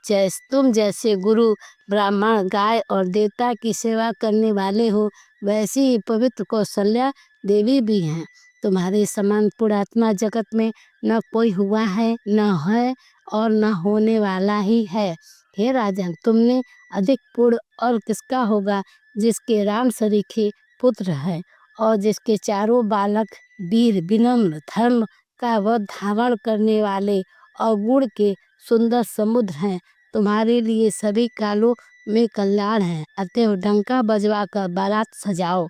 तुम जैसे गुरु ब्राह्मण गाय और देवता की सेवा करने वाले हो, वैसी ही पवित्र कौशल्या देवी भी हैं। तुम्हारे समान पुण्यात्मा जगत में न कोई हुआ है, न है और न होने वाला ही है। हे राजन, तुमने अधिक पुण्य और किसका होगा जिसके राम सरीखे पुत्र है और जिसके चारों बालक वीर विनम्र धर्म का वध धारण करने वाले और गुण के सुंदर समुद्र हैं। तुम्हारे लिए सभी कालों में कल्याण है। अतएव डंका बजवा कर बारात सजाओ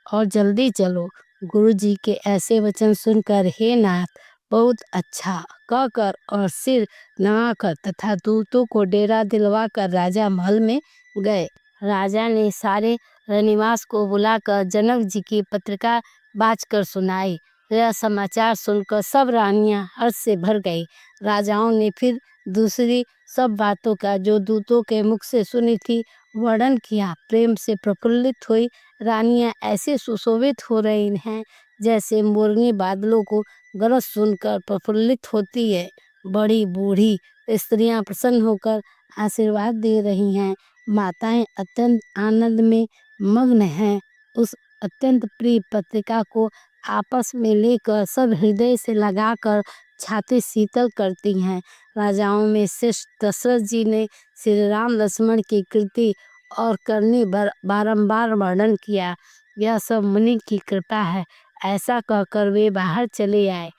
और जल्दी चलो। गुरु जी के ऐसे वचन सुनकर हे नाथ, बहुत अच्छा कहकर और सिर नवाकर तथा दूतों को डेरा दिलवा कर राजा महल में गए। राजा ने सारे रनिवास को बुलाकर जनक जी की पत्रिका बाँचकर सुनाई। यह समाचार सुनकर सब रानियां हर्ष से भर गई। राजाओं ने फिर दूसरी सब बातों का जो दूतों के मुख से सुनी थी वर्णन किया। प्रेम से प्रफुल्लित हुई रानियां ऐसे सुशोभित हो रही हैं जैसे मोरनी बादलों को गरज सुनकर प्रफुल्लित होती है। बड़ी बूढ़ी स्त्रियां प्रसन्न होकर आशीर्वाद दे रही हैं। माताएं अत्यंत आनंद में मग्न हैं। उस अत्यंत प्रिय पत्रिका को आपस में लेकर सब हृदय से लगाकर छाती शीतल करती हैं। राजाओं में श्रेष्ठ दशरथ जी ने श्री राम लक्ष्मण की कृति और करनी बारंबार वर्णन किया। यह सब मुनि की कृपा है, ऐसा कहकर वे बाहर चले आए।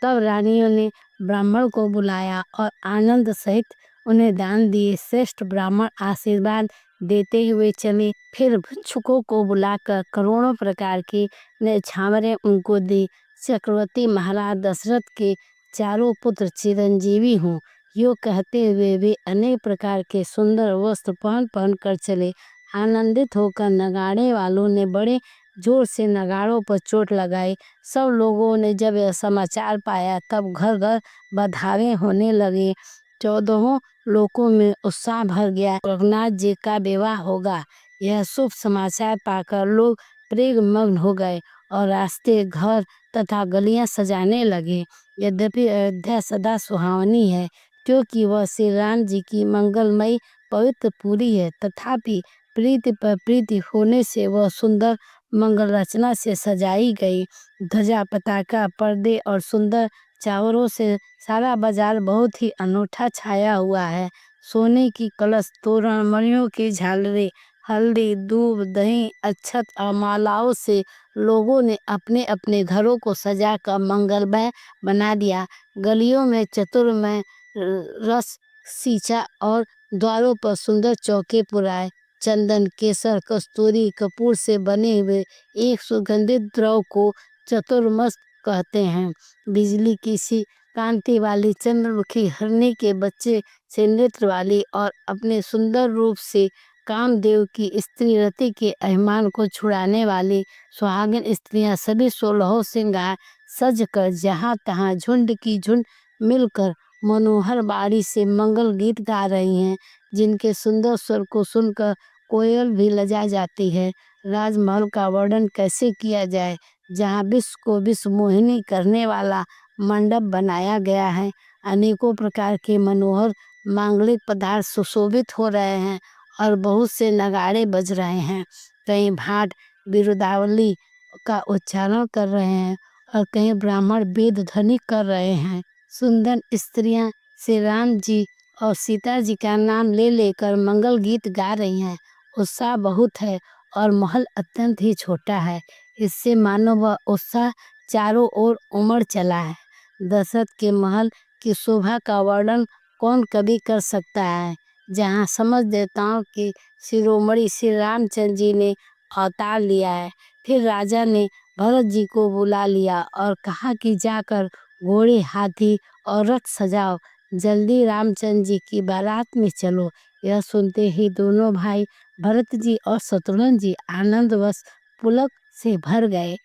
तब रानियों ने ब्राह्मण को बुलाया और आनंद सहित उन्हें दान दिए। श्रेष्ठ ब्राह्मण आशीर्वाद देते हुए चले। फिर भिक्षुकों को बुलाकर करोड़ों प्रकार की न्यौछावरें उनको दी। चक्रवर्ती महाराज दशरथ के चारों पुत्र चिरंजीवी हों, यो कहते हुए वे अनेक प्रकार के सुंदर वस्त्र पहन कर चले। आनंदित होकर नगाड़े वालों ने बड़े जोर से नगाड़ों पर चोट लगाई। सब लोगों ने जब यह समाचार पाया तब घर घर बधावे होने लगे। 14 लोकों में उत्साह भर गया। रघुनाथ जी का विवाह होगा, यह शुभ समाचार पाकर लोग प्रेममग्न हो गए और रास्ते घर तथा गलियां सजाने लगे। यद्यपि अयोध्या सदा सुहावनी है, क्योंकि वह श्री राम जी की मंगलमयी पवित्र पुरी है, तथापि प्रीति पर प्रीति होने से वह सुंदर मंगल रचना से सजाई गई। ध्वजा पताका पर्दे और सुंदर चावरों से सारा बाजार बहुत ही अनूठा छाया हुआ है। सोने की कलश तोरण मणियों की झालरें हल्दी दूब दही अक्षत और मालाओं से लोगों ने अपने अपने घरों को सजाकर मंगलमय बना दिया। गलियों में चतुर्मय रस सींचा और द्वारों पर सुंदर चौके पुराए। चंदन केसर कस्तूरी कपूर से बने हुए एक सुगंधित द्रव को चतुर्मस कहते हैं। बिजली की सी कांति वाली चंद्रमुखी हिरनी के बच्चे से नेत्र वाली और अपने सुंदर रूप से कामदेव की स्त्री रति के अभिमान को छुड़ाने वाली सुहागिन स्त्रियां सभी 16 श्रृंगार सज कर जहाँ तहाँ झुंड की झुंड मिलकर मनोहर बाड़ी से मंगल गीत गा रही हैं, जिनके सुंदर स्वर को सुनकर कोयल भी लजा जाती है। राजमहल का वर्णन कैसे किया जाए, जहाँ विश्व को विश्व मोहिनी करने वाला मंडप बनाया गया है। अनेकों प्रकार के मनोहर मांगलिक पदार्थ सुशोभित हो रहे हैं और बहुत से नगाड़े बज रहे हैं। कहीं भाट बिरुदावली का उच्चारण कर रहे हैं और कहीं ब्राह्मण वेद ध्वनि कर रहे हैं। सुंदर स्त्रियां श्री राम जी और सीता जी का नाम ले लेकर मंगल गीत गा रही हैं। उत्साह बहुत है और महल अत्यंत ही छोटा है। इससे मानो वह उत्साह चारों ओर उमड़ चला है। दशरथ के महल की शोभा का वर्णन कौन कभी कर सकता है, जहाँ समझ देवताओं की शिरोमणि श्री रामचंद्र जी ने अवतार लिया है। फिर राजा ने भरत जी को बुला लिया और कहा कि जाकर घोड़े, हाथी और रथ सजाओ, जल्दी रामचंद्र जी की बारात में चलो। यह सुनते ही दोनों भाई भरत जी और शत्रुघ्न जी आनंदवश पुलक से भर गए।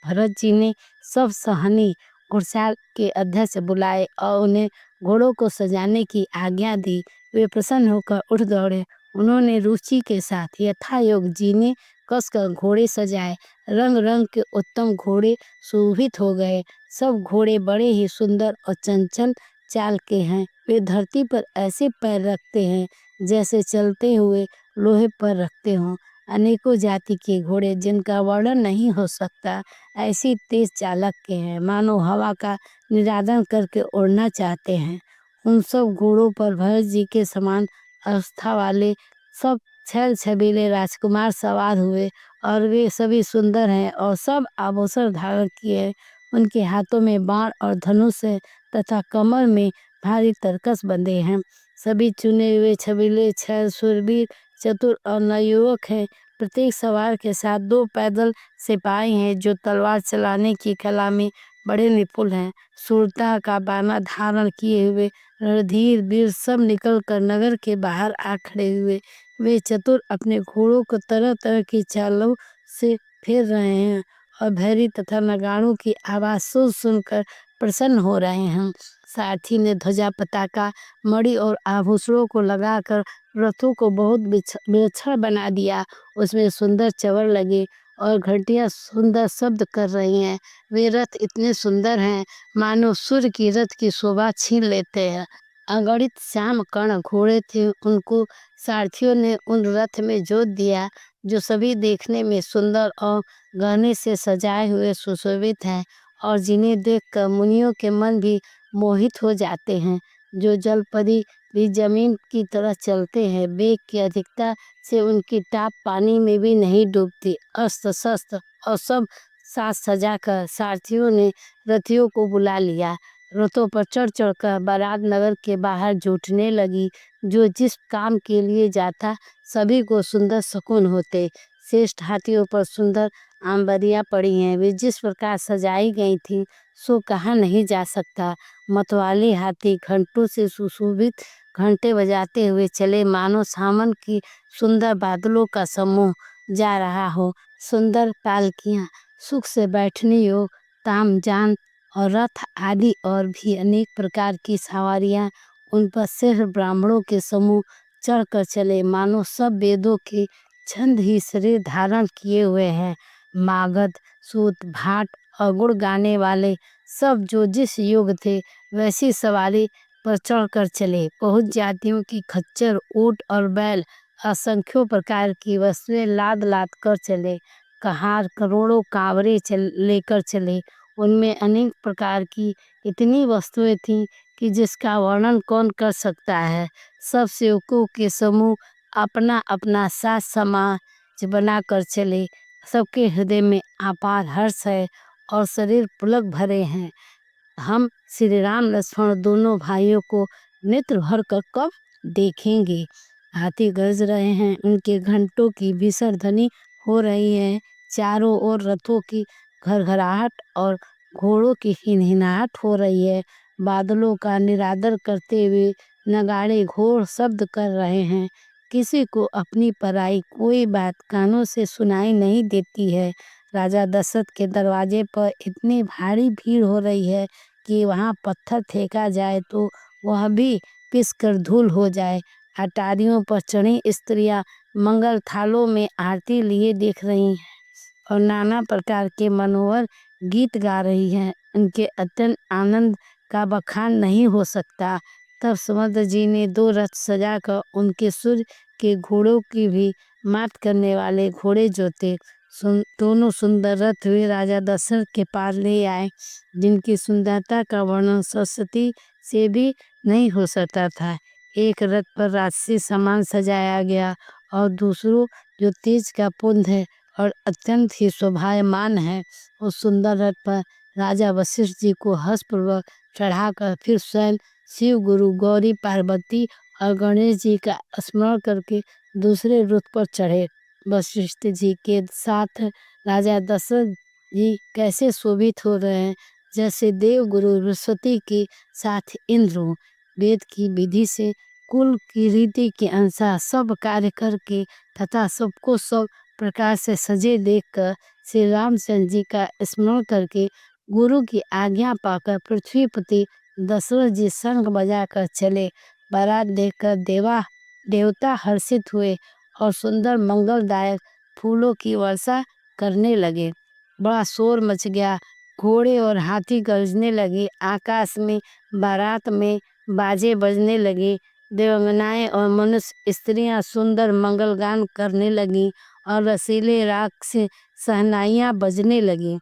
भरत जी ने सब सहनी घुड़सवार के अध्यक्ष बुलाए और उन्हें घोड़ों को सजाने की आज्ञा दी। वे प्रसन्न होकर उठ दौड़े। उन्होंने रुचि के साथ यथायोग जीने कसकर घोड़े सजाए। रंग रंग के उत्तम घोड़े सुशोभित हो गए। सब घोड़े बड़े ही सुंदर और चंचल चाल के हैं। वे धरती पर ऐसे पैर रखते हैं जैसे चलते हुए लोहे पर रखते हों। अनेकों जाति के घोड़े जिनका वर्णन नहीं हो सकता, ऐसी तेज चालक के हैं, मानो हवा का निरादन करके उड़ना चाहते हैं। उन सब घोड़ों पर भरत जी के समान अवस्था वाले सब छैल छबीले राजकुमार सवार हुए और वे सभी सुंदर हैं और सब आभूषण धारण किए। उनके हाथों में बाण और धनुष है तथा कमर में भारी तरकस बंधे हैं। सभी चुने हुए छबीले छैल शूरवीर चतुर और नवयुवक हैं। प्रत्येक सवार के साथ 2 पैदल सिपाही हैं जो तलवार चलाने की कला में बड़े निपुण हैं। शूरता का बाना धारण किए हुए रणधीर वीर सब निकलकर नगर के बाहर आ खड़े हुए। वे चतुर अपने घोड़ों को तरह तरह की चालों से फेर रहे हैं और भैरी तथा नगाड़ों की आवाज सुनकर प्रसन्न हो रहे हैं। सारथी ने ध्वजा, पताका, मणि और आभूषणों को लगाकर रथों को बहुत विलक्षण बना दिया। उसमें सुंदर चवर लगे और घंटियां सुंदर शब्द कर रही हैं। वे रथ इतने सुंदर हैं मानो सूर्य की रथ की शोभा छीन लेते हैं। अगणित श्याम कर्ण घोड़े थे, उनको सारथियों ने उन रथ में जोत दिया जो सभी देखने में सुंदर और गहने से सजाए हुए सुशोभित हैं और जिन्हें देखकर मुनियों के मन भी मोहित हो जाते हैं। जो जलपरी भी जमीन की तरह चलते हैं। वेग की अधिकता से उनकी टाप पानी में भी नहीं डूबती। अस्त्र शस्त्र और सब साज सजाकर सारथियों ने रथियों को बुला लिया। रथों पर चढ़ चढ़कर बारात नगर के बाहर जुटने लगी। जो जिस काम के लिए जाता सभी को सुंदर शकुन होते। श्रेष्ठ हाथियों पर सुंदर आंबरियां पड़ी हैं। वे जिस प्रकार सजाई गई थी सो कहा नहीं जा सकता। मतवाले हाथी घंटों से सुशोभित घंटे बजाते हुए चले, मानो सावन की सुंदर बादलों का समूह जा रहा हो। सुंदर पालकियां, सुख से बैठने योग्य तामजान और रथ आदि और भी अनेक प्रकार की सवारियां उन पर सिर्फ ब्राह्मणों के समूह चढ़कर चले, मानो सब वेदों के छंद ही शरीर धारण किए हुए हैं। मागध, सूत, भाट और गुण गाने वाले सब जो जिस युग थे वैसी सवारी पर चढ़कर चले। बहुत जातियों की खच्चर, ऊंट और बैल, असंख्यों प्रकार की वस्तुएं लाद लाद कर चले। कहार करोड़ों कांवरे लेकर चले। उनमें अनेक प्रकार की इतनी वस्तुएं थीं कि जिसका वर्णन कौन कर सकता है। सब सेवकों के समूह अपना अपना साज समाज बनाकर चले। सबके हृदय में अपार हर्ष है और शरीर पुलक भरे हैं। हम श्री राम लक्ष्मण दोनों भाइयों को नेत्र भर कर कब देखेंगे। हाथी गरज रहे हैं, उनके घंटों की भीषण ध्वनि हो रही है। चारों ओर रथों की घरघराहट और घोड़ों की हिनहिनाहट हो रही है। बादलों का निरादर करते हुए नगाड़े घोर शब्द कर रहे हैं। किसी को अपनी पराई कोई बात कानों से सुनाई नहीं देती है। राजा दशरथ के दरवाजे पर इतनी भारी भीड़ हो रही है कि वहां पत्थर फेंका जाए तो वह भी पिसकर धूल हो जाए। अटारियों पर चढ़ी स्त्रियां मंगल थालों में आरती लिए देख रही हैं और नाना प्रकार के मनोहर गीत गा रही हैं। उनके अत्यंत आनंद का बखान नहीं हो सकता। तब सुमंत जी ने 2 रथ सजाकर उनके सूर्य के घोड़ों की भी मात करने वाले घोड़े जोते। दोनों सुंदर रथ वे राजा दशरथ के पास ले आए, जिनकी सुंदरता का वर्णन सरस्वती से भी नहीं हो सकता था। एक रथ पर राजसी सामान सजाया गया और दूसरों जो तेज का पुंज है और अत्यंत ही शोभायमान है, उस सुंदर रथ पर राजा वशिष्ठ जी को हर्षपूर्वक चढ़ाकर फिर स्वयं शिव, गुरु, गौरी, पार्वती और गणेश जी का स्मरण करके दूसरे रथ पर चढ़े। वशिष्ठ जी के साथ राजा दशरथ जी कैसे शोभित हो रहे हैं, जैसे देव गुरु बृहस्पति के साथ इंद्र हो। वेद की विधि से कुल की रीति के अनुसार सब कार्य करके तथा सबको सब प्रकार से सजे देखकर श्री रामचंद्र जी का स्मरण करके गुरु की आज्ञा पाकर पृथ्वीपति दशरथ जी शंख बजाकर चले। बारात देखकर देवता हर्षित हुए और सुंदर मंगलदायक फूलों की वर्षा करने लगे। बड़ा शोर मच गया, घोड़े और हाथी गरजने लगे। आकाश में बारात में बाजे बजने लगे। देवंगनाएं और मनुष्य स्त्रियां सुंदर मंगलगान करने लगीं और रसीले राग से शहनाइयां बजने लगी।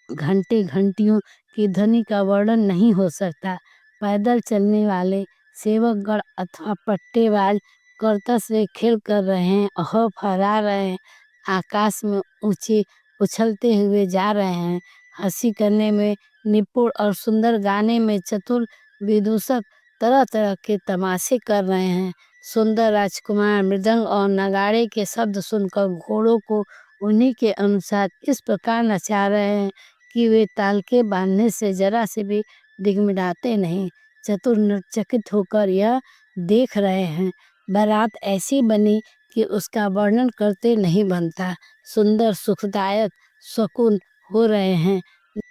घंटे घंटियों की ध्वनि का वर्णन नहीं हो सकता। पैदल चलने वाले सेवकगण अथवा पट्टेबाज करतस से खेल कर रहे हैं और फहरा रहे हैं। आकाश में ऊंचे उछलते हुए जा रहे हैं। हंसी करने में निपुण और सुंदर गाने में चतुर विदूषक तरह तरह के तमाशे कर रहे हैं। सुंदर राजकुमार मृदंग और नगाड़े के शब्द सुनकर घोड़ों को उन्हीं के अनुसार इस प्रकार नचा रहे हैं कि वे ताल के बांधने से जरा से भी डिगमिडाते नहीं। चतुर नर्तकित होकर यह देख रहे हैं। बारात ऐसी बनी कि उसका वर्णन करते नहीं बनता। सुंदर सुखदायक शकुन हो रहे हैं।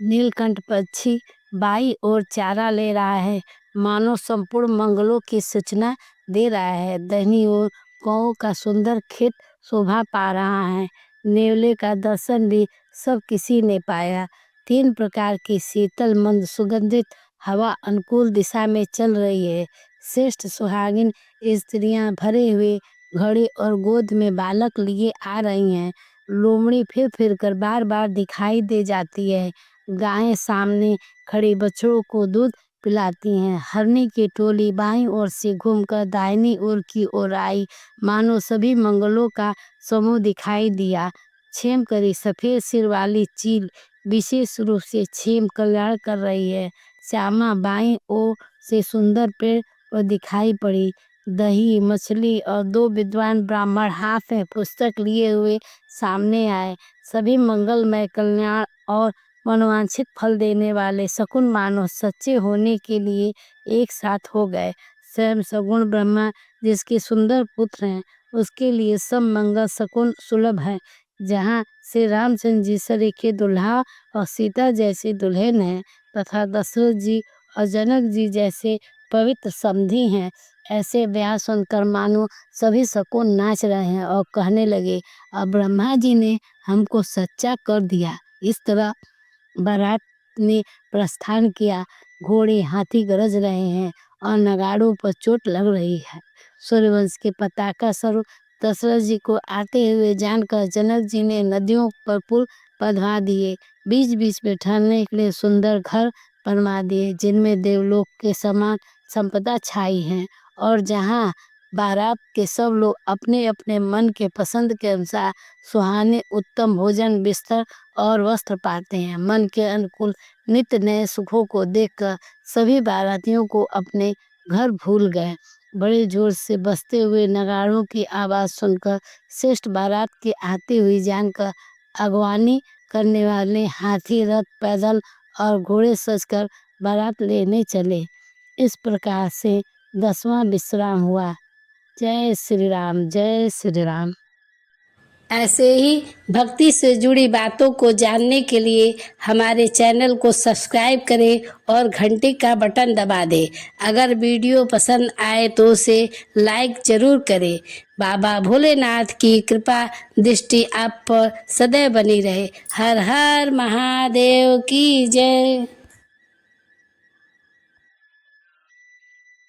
नीलकंठ पक्षी बाई ओर चारा ले रहा है, मानो संपूर्ण मंगलों की सूचना दे रहा है। दाहिनी ओर कौओं का सुंदर खेत शोभा पा रहा है। नेवले का दर्शन भी सब किसी ने पाया। 3 प्रकार की शीतल मंद सुगंधित हवा अनुकूल दिशा में चल रही है। श्रेष्ठ सुहागिन स्त्रियां भरे हुए घड़े और गोद में बालक लिए आ रही हैं। लोमड़ी फिर फिर कर बार बार दिखाई दे जाती है। गायें सामने खड़ी बछड़ों को दूध पिलाती हैं। हरनी की टोली बाईं ओर से घूमकर दाहिनी ओर की ओर आई, मानो सभी मंगलों का समूह दिखाई दिया। छेम करी सफेद सिर वाली चील विशेष रूप से छेम कल्याण कर रही है। श्यामा बाईं ओर से सुंदर पेड़ पर दिखाई पड़ी। दही, मछली और 2 विद्वान ब्राह्मण हाथ में पुस्तक लिए हुए सामने आए। सभी मंगलमय कल्याण और मनोवांछित फल देने वाले शकुन मानो सच्चे होने के लिए एक साथ हो गए। स्वयं सगुण ब्रह्मा जिसके सुंदर पुत्र हैं, उसके लिए सब मंगल शकुन सुलभ है। जहाँ श्री रामचंद्र जी सरीखे दुल्हा और सीता जैसी दुल्हन है तथा दशरथ जी और जनक जी जैसे पवित्र समधी हैं, ऐसे ब्याह सुनकर मानो सभी शकुन नाच रहे हैं और कहने लगे, अब ब्रह्मा जी ने हमको सच्चा कर दिया। इस तरह बारात ने प्रस्थान किया। घोड़े हाथी गरज रहे हैं और नगाड़ों पर चोट लग रही है। सूर्यवंश के पताका स्वरूप दशरथ जी को आते हुए जानकर जनक जी ने नदियों पर पुल बंधवा दिए। बीच बीच में ठहरने के लिए सुंदर घर बनवा दिए, जिनमें देवलोक के समान संपदा छाई है और जहाँ बारात के सब लोग अपने अपने मन के पसंद के अनुसार सुहाने उत्तम भोजन, बिस्तर और वस्त्र पाते हैं। मन के अनुकूल नित्य नए सुखों को देखकर सभी बारातियों को अपने घर भूल गए। बड़े जोर से बजते हुए नगाड़ों की आवाज़ सुनकर श्रेष्ठ बारात के आती हुई जानकर अगवानी करने वाले हाथी, रथ, पैदल और घोड़े सजकर बारात लेने चले। इस प्रकार से 10वां विश्राम हुआ। जय श्री राम, जय श्री राम। ऐसे ही भक्ति से जुड़ी बातों को जानने के लिए हमारे चैनल को सब्सक्राइब करें और घंटी का बटन दबा दें। अगर वीडियो पसंद आए तो उसे लाइक जरूर करें। बाबा भोलेनाथ की कृपा दृष्टि आप पर सदैव बनी रहे। हर हर महादेव की जय।